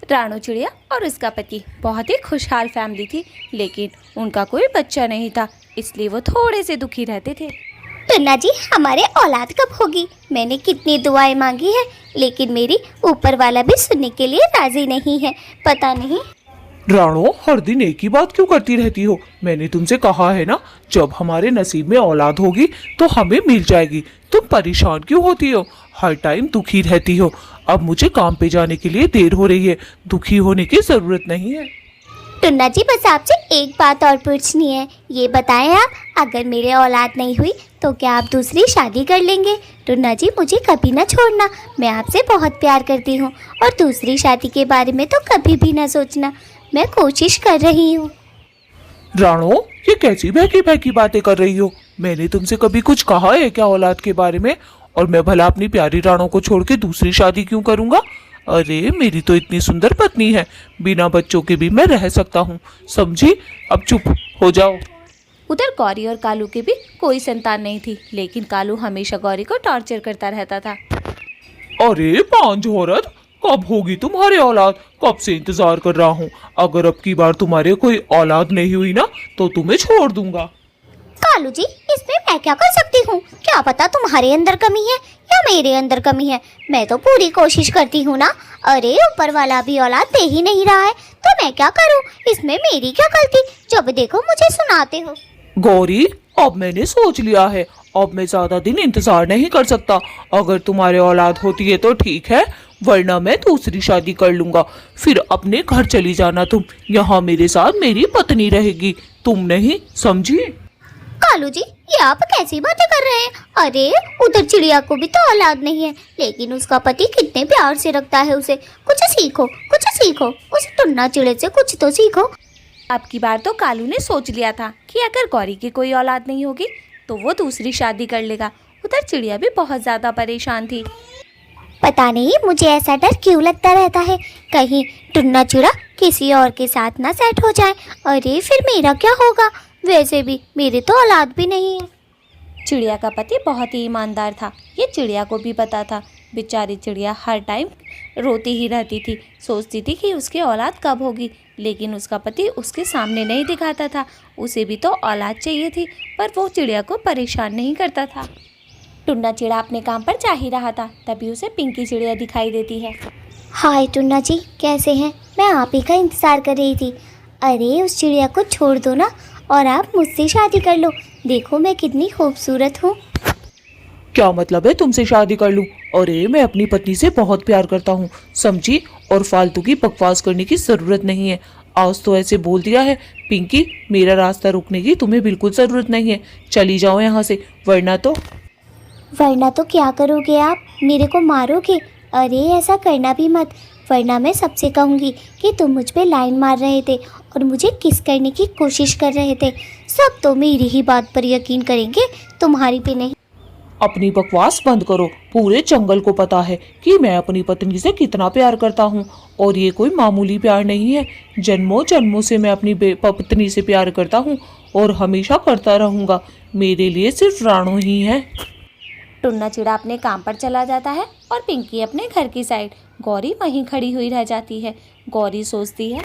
रानू चिड़िया और उसका पति बहुत ही खुशहाल फैमिली थी, लेकिन उनका कोई बच्चा नहीं था, इसलिए वो थोड़े से दुखी रहते थे। टुन्ना जी, हमारे औलाद कब होगी? मैंने कितनी दुआएं मांगी है, लेकिन मेरी ऊपर वाला भी सुनने के लिए राजी नहीं है। पता नहीं। राणो, हर दिन एक ही बात क्यों करती रहती हो? मैंने तुमसे कहा है ना, जब हमारे नसीब में औलाद होगी तो हमें मिल जाएगी। तुम परेशान क्यों होती हो? हर टाइम दुखी रहती हो। अब मुझे काम पे जाने के लिए देर हो रही है, दुखी होने की जरूरत नहीं है। टुन्ना जी, बस आपसे एक बात और पूछनी है। ये बताएं आप, अगर मेरे औलाद नहीं हुई तो क्या आप दूसरी शादी कर लेंगे? टुन्ना जी, मुझे कभी ना छोड़ना, मैं आपसे बहुत प्यार करती हूँ और दूसरी शादी के बारे में तो कभी भी ना सोचना। मैं कोशिश कर रही हूँ। राणो, ये कैसी बहकी बहकी बातें कर रही हो? मैंने तुमसे कभी कुछ कहा है क्या औलाद के बारे में? और मैं भला अपनी प्यारी राणो को छोड़ के दूसरी शादी क्यों करूंगा? अरे, मेरी तो इतनी सुंदर पत्नी है, बिना बच्चों के भी मैं रह सकता हूँ, समझी? अब चुप हो जाओ। उधर गौरी और कालू की भी कोई संतान नहीं थी, लेकिन कालू हमेशा गौरी को टॉर्चर करता रहता था। अरे पांच औरत, कब होगी तुम्हारी औलाद? कब से इंतजार कर रहा हूँ। अगर अब की बार तुम्हारे कोई औलाद नहीं हुई ना तो तुम्हें छोड़ दूंगा। कालू जी, इसमें मैं क्या कर सकती हूँ? क्या पता तुम्हारे अंदर कमी है या मेरे अंदर कमी है। मैं तो पूरी कोशिश करती हूँ ना। अरे, ऊपर वाला भी औलाद दे ही नहीं रहा है तो मैं क्या करूँ? इसमें मेरी क्या गलती? जब देखो मुझे सुनाते हो। गौरी, अब मैंने सोच लिया है, अब मैं ज्यादा दिन इंतजार नहीं कर सकता। अगर तुम्हारे औलाद होती है तो ठीक है, वरना मैं दूसरी शादी कर लूंगा। फिर अपने घर चली जाना तुम। यहाँ मेरे साथ मेरी पत्नी रहेगी, तुम नहीं, समझी? कालू जी, ये आप कैसी बातें कर रहे हैं? अरे, उधर चिड़िया को भी तो औलाद नहीं है, लेकिन उसका पति कितने प्यार से रखता है उसे। कुछ सीखो, कुछ सीखो, उस टुन्ना चिड़े से कुछ तो सीखो। अब की बार तो कालू ने सोच लिया था कि अगर गौरी की कोई औलाद नहीं होगी तो वो दूसरी शादी कर लेगा। उधर चिड़िया भी बहुत ज्यादा परेशान थी। पता नहीं मुझे ऐसा डर क्यों लगता रहता है, कहीं टुन्ना चिड़ा किसी और के साथ ना सेट हो जाए। अरे, फिर मेरा क्या होगा? वैसे भी मेरे तो औलाद भी नहीं है। चिड़िया का पति बहुत ही ईमानदार था, ये चिड़िया को भी पता था। बेचारी चिड़िया हर टाइम रोती ही रहती थी, सोचती थी कि उसकी औलाद कब होगी, लेकिन उसका पति उसके सामने नहीं दिखाता था। उसे भी तो औलाद चाहिए थी, पर वो चिड़िया को परेशान नहीं करता था। टुन्ना चिड़ा अपने काम पर जा ही रहा था, तभी उसे पिंकी चिड़िया दिखाई देती है। हाय टुन्ना जी, कैसे हैं? मैं आप ही का इंतज़ार कर रही थी। अरे, उस चिड़िया को छोड़ दो ना और आप मुझसे शादी कर लो। देखो मैं कितनी खूबसूरत हूँ। क्या मतलब है तुमसे शादी कर लूं? अरे, मैं अपनी पत्नी से बहुत प्यार करता हूँ, समझी? और फालतू की बकवास करने की जरूरत नहीं है। आज तो ऐसे बोल दिया है। पिंकी, मेरा रास्ता रोकने की तुम्हें बिल्कुल जरूरत नहीं है, चली जाओ यहाँ से, वरना तो क्या करोगे आप? मेरे को मारोगे? अरे, ऐसा करना भी मत, वरना मैं सबसे कहूँगी कि तुम मुझ पे लाइन मार रहे थे और मुझे किस करने की कोशिश कर रहे थे। सब तो मेरी ही बात पर यकीन करेंगे, तुम्हारी पे नहीं। अपनी बकवास बंद करो। पूरे जंगल को पता है कि मैं अपनी पत्नी से कितना प्यार करता हूँ, और ये कोई मामूली प्यार नहीं है। जन्मों जन्मों से मैं अपनी पत्नी से प्यार करता हूँ और हमेशा करता रहूँगा। मेरे लिए सिर्फ राणो ही है। टुन्ना चिड़ा अपने काम पर चला जाता है और पिंकी अपने घर की साइड। गौरी वहीं खड़ी हुई रह जाती है। गौरी सोचती है,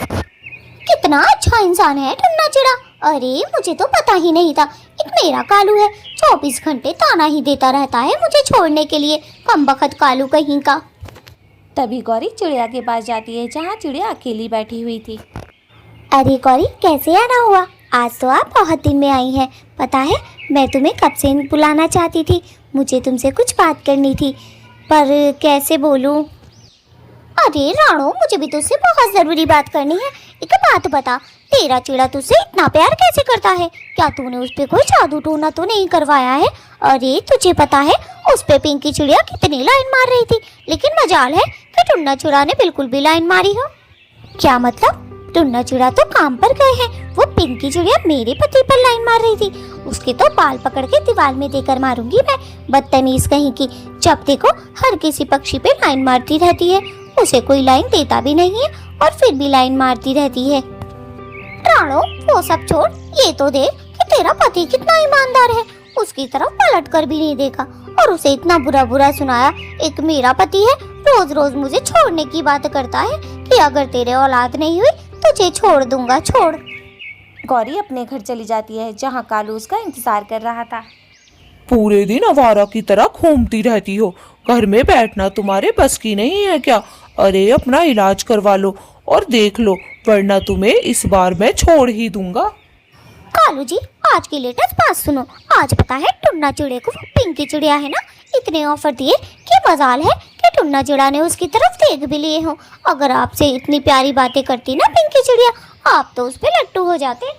कितना अच्छा इंसान है टुन्ना चिड़ा। अरे, मुझे तो पता ही नहीं था। एक मेरा कालू है, 24 घंटे ताना ही देता रहता है मुझे छोड़ने के लिए। कमबख्त कालू कहीं का। तभी गौरी चिड़िया के पास जाती है, जहाँ चिड़िया अकेली बैठी हुई थी। अरे गौरी, कैसे आना हुआ? आज तो आप बहुत दिन में आई हैं। पता है, मैं तुम्हें कब से बुलाना चाहती थी। मुझे तुमसे कुछ बात करनी थी, पर कैसे बोलूं? अरे राणो, मुझे भी तुझसे बहुत ज़रूरी बात करनी है। एक बात बता, तेरा चिड़ा तुझसे इतना प्यार कैसे करता है? क्या तूने उस पर कोई जादू टोना तो नहीं करवाया है? अरे, तुझे पता है उस पे पिंकी चिड़िया कितनी लाइन मार रही थी, लेकिन मजाल है कि टुन्ना चिड़ा ने बिल्कुल भी लाइन मारी हो। क्या मतलब? टुन्ना चिड़ा तो काम पर गए हैं, वो पिंकी चिड़िया मेरे पति पर लाइन मार रही थी। उसके तो बाल पकड़ के दीवार में देकर मारूंगी मैं, बदतमीज कहीं की। जब देखो हर किसी पक्षी पे लाइन मारती रहती है, उसे कोई लाइन देता भी नहीं है और फिर भी लाइन मारती रहती है। राणो, वो सब छोड़, ये तो देख कि तेरा पति कितना ईमानदार है। उसकी तरफ पलट कर भी नहीं देखा और उसे इतना बुरा बुरा सुनाया। एक मेरा पति है, रोज रोज मुझे छोड़ने की बात करता है कि अगर तेरे औलाद नहीं हुई तुझे छोड़ दूंगा, छोड़। गौरी अपने घर चली जाती है जहाँ कालू उसका इंतजार कर रहा था। पूरे दिन आवारा की तरह घूमती रहती हो, घर में बैठना तुम्हारे बस की नहीं है क्या? अरे अपना इलाज करवा लो और देख लो, वरना तुम्हें इस बार मैं छोड़ ही दूंगा। कालू जी, आज की लेटेस्ट बात सुनो। आज पता है टुन्ना चिड़े को, वो पिंकी चिड़िया है ना, इतने ऑफर दिए कि मजाल है कि टुन्ना चिड़ा ने उसकी तरफ देख भी लिए हो। अगर आपसे इतनी प्यारी बातें करती ना पिंकी चिड़िया, आप तो उस पे लट्टू हो जाते।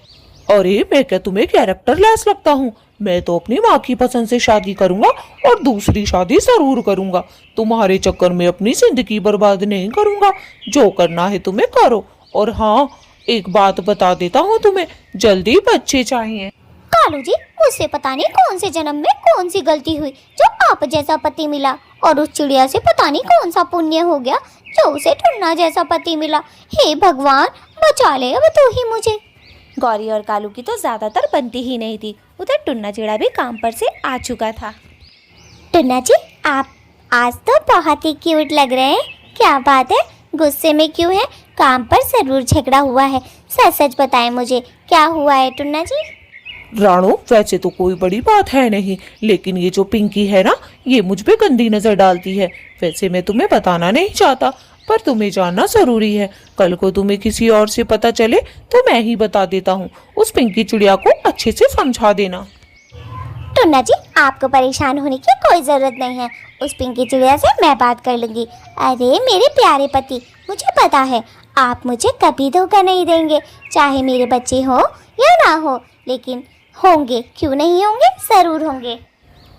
अरे मैं क्या तुम्हें कैरेक्टर लेस लगता हूँ? मैं तो अपनी माँ की पसंद से शादी करूंगा और दूसरी शादी जरूर करूंगा। तुम्हारे चक्कर में अपनी जिंदगी बर्बाद नहीं करूंगा। जो करना है तुम्हें करो। और हाँ, एक बात बता देता हूँ तुम्हें, जल्दी बच्चे चाहिए। कालू जी, मुझसे पता नहीं कौन से जन्म में कौन सी गलती हुई जो आप जैसा पति मिला, और उस चिड़िया से पता नहीं कौन सा पुण्य हो गया जो उसे टुन्ना जैसा पति मिला। हे भगवान, बचा ले अब तू ही मुझे। गौरी और कालू की तो ज़्यादातर बनती ही नहीं थी। उधर टुन्ना चिड़ा भी काम पर से आ चुका था। टुन्ना जी, आप आज तो बहुत ही क्यूट लग रहे हैं। क्या बात है, गुस्से में क्यों है? काम पर जरूर झगड़ा हुआ है। सच सच बताएं मुझे, क्या हुआ है टुन्ना जी? राणो, वैसे तो कोई बड़ी बात है नहीं, लेकिन ये जो पिंकी है ना, ये मुझ पे गंदी नजर डालती है। वैसे मैं तुम्हें बताना नहीं चाहता, पर तुम्हें जानना जरूरी है। कल को तुम्हें किसी और से पता चले तो मैं ही बता देता हूँ। उस पिंकी चिड़िया को अच्छे से समझा देना। टुन्ना जी, आपको परेशान होने की कोई जरूरत नहीं है। उस पिंकी चिड़िया से मैं बात कर लूंगी। अरे मेरे प्यारे पति, मुझे पता है आप मुझे कभी धोखा नहीं देंगे, चाहे मेरे बच्चे हो या ना हो, लेकिन होंगे, क्यों नहीं होंगे, जरूर होंगे।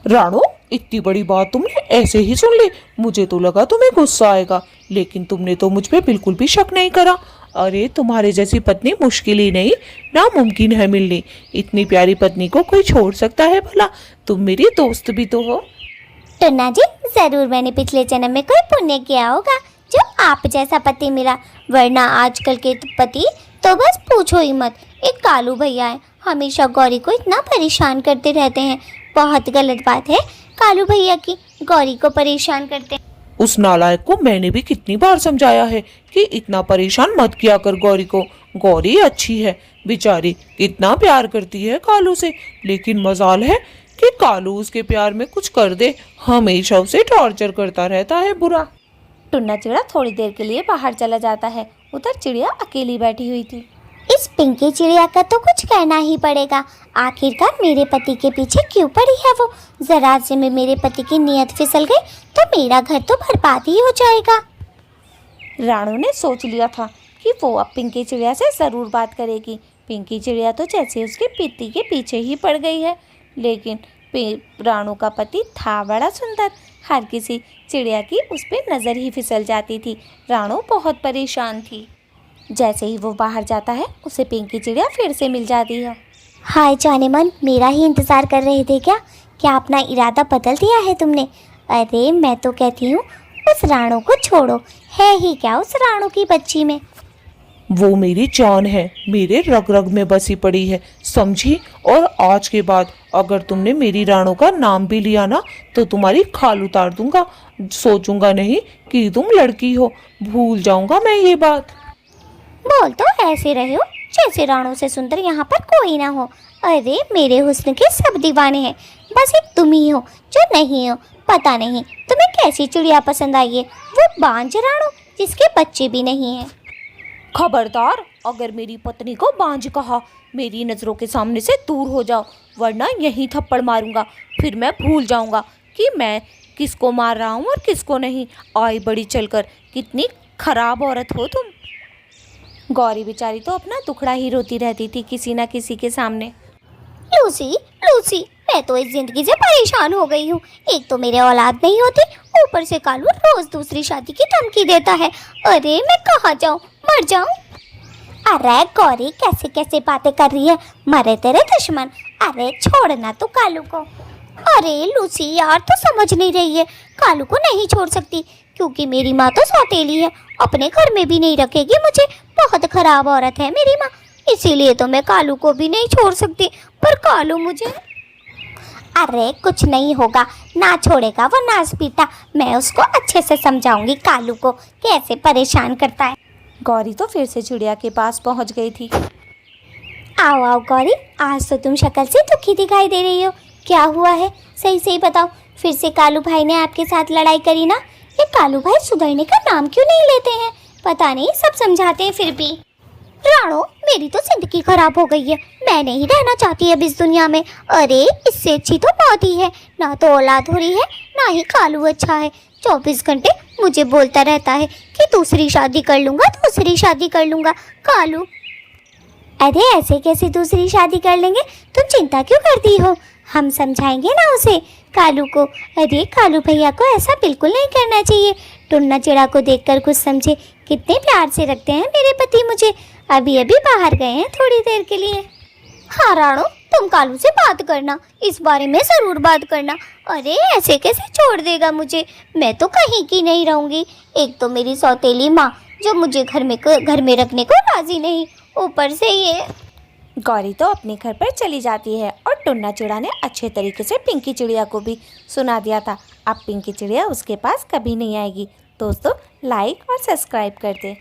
राणो, इतनी बड़ी बात तुमने ऐसे ही सुन ली? मुझे तो लगा तुम्हें गुस्सा आएगा, लेकिन तुमने तो मुझ पे बिल्कुल भी शक नहीं करा। अरे तुम्हारे जैसी पत्नी मुश्किल ही नहीं, नामुमकिन है मिलनी। इतनी प्यारी पत्नी को कोई छोड़ सकता है भला? तुम मेरी दोस्त भी तो हो। टुन्ना जी, जरूर मैंने पिछले जन्म में कोई पुण्य किया होगा जो आप जैसा पति मिला, वरना आजकल के पति तो बस पूछो ही मत। एक कालू भैया है, हमेशा गौरी को इतना परेशान करते रहते हैं। बहुत गलत बात है कालू भैया की, गौरी को परेशान करते। उस नालायक को मैंने भी कितनी बार समझाया है कि इतना परेशान मत किया कर गौरी को। गौरी अच्छी है बेचारी, कितना प्यार करती है कालू से, लेकिन मजाल है कि कालू उसके प्यार में कुछ कर दे, हमेशा उसे टॉर्चर करता रहता है बुरा। टुन्ना चिड़ा थोड़ी देर के लिए बाहर चला जाता है। उधर चिड़िया अकेली बैठी हुई थी। इस पिंकी चिड़िया का तो कुछ करना ही पड़ेगा। आखिरकार मेरे पति के पीछे क्यों पड़ी है वो? जरा से में मेरे पति की नीयत फिसल गई तो मेरा घर तो बर्बाद ही हो जाएगा। राणू ने सोच लिया था कि वो अब पिंकी चिड़िया से ज़रूर बात करेगी। पिंकी चिड़िया तो जैसे उसके पति के पीछे ही पड़ गई है, लेकिन राणू का पति था बड़ा सुंदर। हर किसी चिड़िया की उस पर नज़र ही फिसल जाती थी। राणू बहुत परेशान थी। जैसे ही वो बाहर जाता है, उसे पिंकी चिड़िया फिर से मिल जाती है। हाय जाने मन, मेरा ही इंतज़ार कर रहे थे क्या? क्या अपना इरादा बदल दिया है तुमने? अरे मैं तो कहती हूँ उस राणू को छोड़ो। है ही क्या उस राणू की बच्ची में? वो मेरी जान है, मेरे रग रग में बसी पड़ी है, समझी? और आज के बाद अगर तुमने मेरी राणू का नाम भी लिया ना, तो तुम्हारी खाल उतार दूंगा। सोचूंगा नहीं कि तुम लड़की हो, भूल जाऊंगा मैं ये बात। बोल तो ऐसे रहे हो जैसे राणू से सुंदर यहाँ पर कोई ना हो। अरे मेरे हुस्न के सब दीवाने हैं, बस एक तुम ही हो जो नहीं हो। पता नहीं तुम्हें कैसी चिड़िया पसंद आई है, वो बांझ राणू जिसके बच्चे भी नहीं हैं। खबरदार, अगर मेरी पत्नी को बांझ कहा, मेरी नज़रों के सामने से दूर हो जाओ, वरना यहीं थप्पड़ मारूंगा। फिर मैं भूल जाऊंगा कि मैं किसको मार रहा हूँ और किसको नहीं। आई बड़ी चलकर, कितनी खराब औरत हो तुम। गौरी बेचारी तो अपना दुखड़ा ही रोती रहती थी किसी ना किसी के सामने। लूसी, लूसी, मैं तो इस जिंदगी से परेशान हो गई हूँ। एक तो मेरे औलाद नहीं होती, ऊपर से कालू रोज दूसरी शादी की धमकी देता है। अरे मैं कहाँ जाऊँ, मर जाऊँ? अरे गौरी कैसे कैसे बातें कर रही है, मरे तेरे दुश्मन। अरे छोड़ना तो कालू को। अरे लूसी यार, तो समझ नहीं रही है, कालू को नहीं छोड़ सकती क्योंकि मेरी माँ तो सौतेली है, अपने घर में भी नहीं रखेगी मुझे। बहुत खराब औरत है मेरी माँ, इसीलिए तो मैं कालू को भी नहीं छोड़ सकती। पर कालू मुझे, अरे कुछ नहीं होगा, ना छोड़ेगा वो नाच पीटा। मैं उसको अच्छे से समझाऊंगी कालू को कैसे परेशान करता है। गौरी तो फिर से चिड़िया के पास पहुंच गई थी। आओ आओ गौरी, आज तो तुम शक्ल से दुखी दिखाई दे रही हो। क्या हुआ है, सही सही बताओ। फिर से कालू भाई ने आपके साथ लड़ाई करी ना? ये कालू भाई सुधरने का नाम क्यों नहीं लेते हैं? पता नहीं, सब समझाते हैं फिर भी। राणो, मेरी तो जिंदगी खराब हो गई है। मैं नहीं रहना चाहती अब इस दुनिया में। अरे इससे अच्छी तो मौत ही है। ना तो औलाद हो रही है, ना ही कालू अच्छा है। 24 घंटे मुझे बोलता रहता है कि दूसरी शादी कर लूँगा, दूसरी शादी कर लूँगा। कालू, अरे ऐसे कैसे दूसरी शादी कर लेंगे? तुम चिंता क्यों करती हो? हम समझाएंगे ना उसे, कालू को। अरे कालू भैया को ऐसा बिल्कुल नहीं करना चाहिए। टुन्ना चिड़ा को देखकर कुछ समझे। कितने प्यार से रखते हैं मेरे पति मुझे। अभी अभी बाहर गए हैं थोड़ी देर के लिए। हाँ राणो, तुम कालू से बात करना, इस बारे में ज़रूर बात करना। अरे ऐसे कैसे छोड़ देगा मुझे? मैं तो कहीं की नहीं रहूँगी। एक तो मेरी सौतेली माँ जो मुझे घर में रखने को राजी नहीं, ऊपर से ये। गौरी तो अपने घर पर चली जाती है और टुन्ना चिड़ा ने अच्छे तरीके से पिंकी चिड़िया को भी सुना दिया था। अब पिंकी चिड़िया उसके पास कभी नहीं आएगी। दोस्तों, लाइक और सब्सक्राइब कर दें।